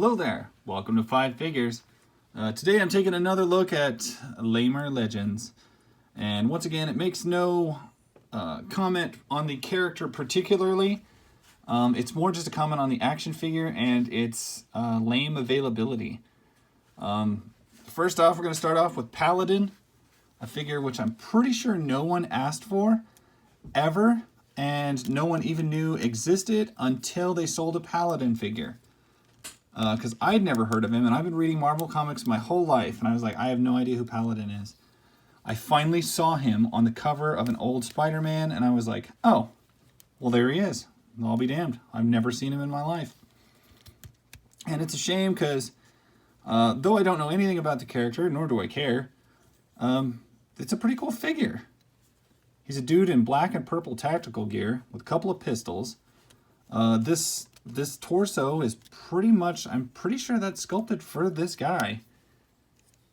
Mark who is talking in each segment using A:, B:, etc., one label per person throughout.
A: Hello there, welcome to Five Figures. Today I'm taking another look at Lamer Legends. And once again, it makes no comment on the character particularly. It's more just a comment on the action figure and its lame availability. First off, we're going to start off with Paladin, a figure which I'm pretty sure no one asked for ever, and no one even knew existed until they sold a Paladin figure. Because I'd never heard of him, and I've been reading Marvel Comics my whole life, and I was like, I have no idea who Paladin is. I finally saw him on the cover of an old Spider-Man, and I was like, oh, well, there he is. I'll be damned. I've never seen him in my life. And it's a shame because, though I don't know anything about the character, nor do I care, it's a pretty cool figure. He's a dude in black and purple tactical gear with a couple of pistols. This torso is pretty much, I'm pretty sure that's sculpted for this guy.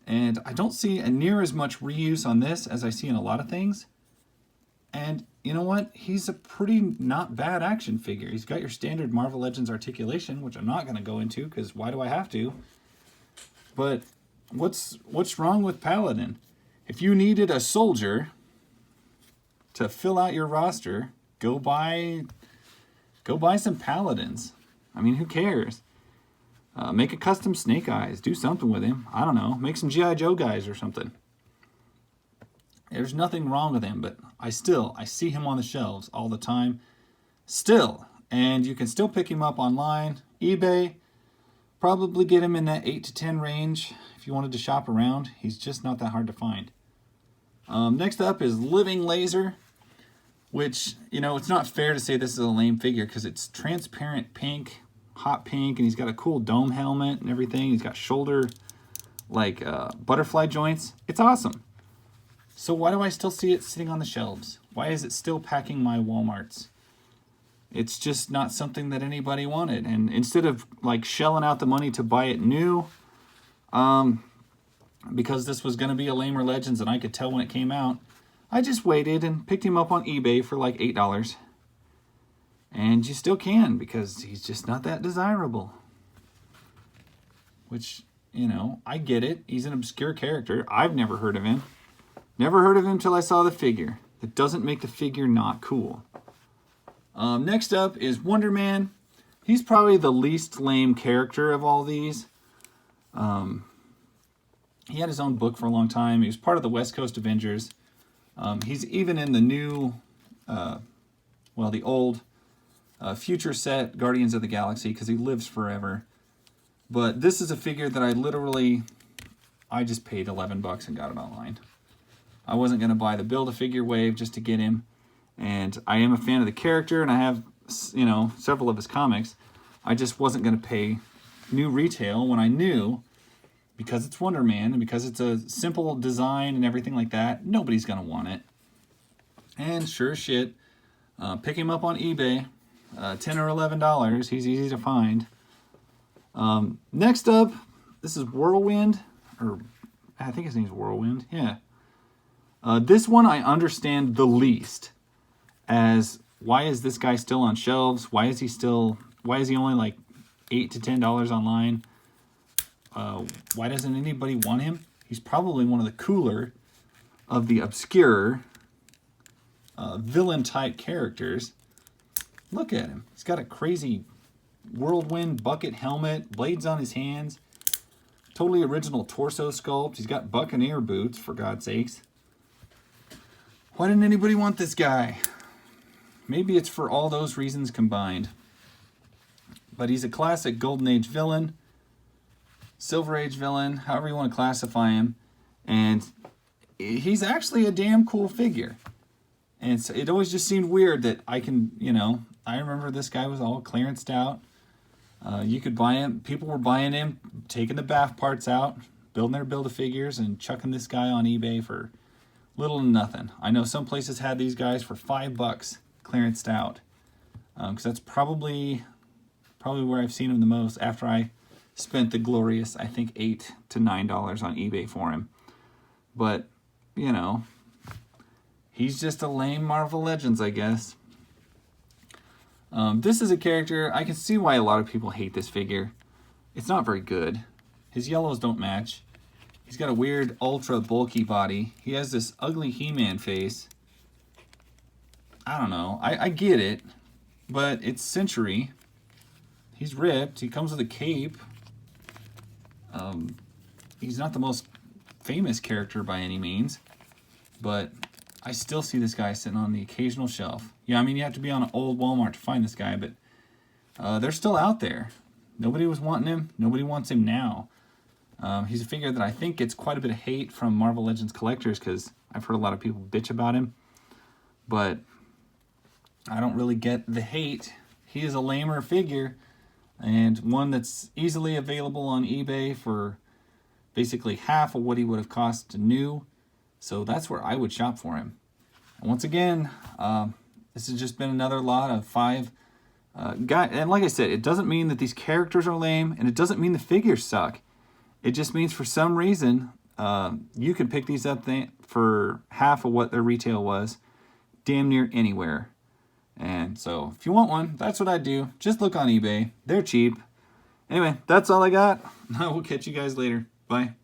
A: And I don't see near as much reuse on this as I see in a lot of things. And you know what? He's a pretty not bad action figure. He's got your standard Marvel Legends articulation, which I'm not going to go into because why do I have to? But what's wrong with Paladin? If you needed a soldier to fill out your roster, go buy some Paladins. I mean, who cares? Make a custom Snake Eyes. Do something with him. I don't know. Make some G.I. Joe guys or something. There's nothing wrong with him, but I see him on the shelves all the time. Still. And you can still pick him up online. eBay. Probably get him in that 8 to 10 range if you wanted to shop around. He's just not that hard to find. Next up is Living Laser. Which, you know, it's not fair to say this is a lame figure because it's transparent pink, hot pink, and he's got a cool dome helmet and everything. He's got shoulder, like, butterfly joints. It's awesome. So why do I still see it sitting on the shelves? Why is it still packing my Walmarts? It's just not something that anybody wanted. And instead of, like, shelling out the money to buy it new, because this was going to be a Lamer Legends and I could tell when it came out, I just waited and picked him up on eBay for like $8. And you still can because he's just not that desirable. Which, you know, I get it. He's an obscure character. I've never heard of him. Never heard of him till I saw the figure. That doesn't make the figure not cool. Next up is Wonderman. He's probably the least lame character of all these. He had his own book for a long time. He was part of the West Coast Avengers. He's even in the new, the old future set Guardians of the Galaxy because he lives forever. But this is a figure that I just paid $11 and got it online. I wasn't going to buy the Build-A-Figure wave just to get him. And I am a fan of the character and I have, you know, several of his comics. I just wasn't going to pay new retail when I knew, because it's Wonder Man and because it's a simple design and everything like that, nobody's going to want it. And sure as shit, pick him up on eBay, $10 or $11. He's easy to find. Next up, this is Whirlwind, or I think his name's Whirlwind, yeah. This one I understand the least, as why is this guy still on shelves? Why is he only like $8 to $10 online? Why doesn't anybody want him? He's probably one of the cooler of the obscure villain-type characters. Look at him. He's got a crazy whirlwind bucket helmet, blades on his hands, totally original torso sculpt. He's got Buccaneer boots, for God's sakes. Why didn't anybody want this guy? Maybe it's for all those reasons combined. But he's a classic Golden Age villain. Silver Age villain, however you want to classify him. And he's actually a damn cool figure. And it always just seemed weird that I remember this guy was all clearanced out. You could buy him, people were buying him, taking the bath parts out, building their Build-A-Figures, and chucking this guy on eBay for little to nothing. I know some places had these guys for $5 clearanced out. Because that's probably where I've seen him the most after I spent the glorious, I think, $8 to $9 on eBay for him. But, you know, he's just a lame Marvel Legends, I guess. This is a character, I can see why a lot of people hate this figure. it's not very good. His yellows don't match. He's got a weird ultra bulky body. He has this ugly He-Man face. I don't know. I get it, but it's Sentry. He's ripped. He comes with a cape. He's not the most famous character by any means, but I still see this guy sitting on the occasional shelf. Yeah, I mean, you have to be on an old Walmart to find this guy, but they're still out there. Nobody was wanting him. Nobody wants him now. He's a figure that I think gets quite a bit of hate from Marvel Legends collectors because I've heard a lot of people bitch about him, but I don't really get the hate. He is a lamer figure and one that's easily available on eBay for basically half of what he would have cost new. So that's where I would shop for him. And once again, this has just been another lot of 5 guys. And like I said, it doesn't mean that these characters are lame, and it doesn't mean the figures suck. It just means for some reason, you can pick these up for half of what their retail was, damn near anywhere. And so if you want one, that's what I do. Just look on eBay. They're cheap. Anyway, that's all I got. I will catch you guys later. Bye.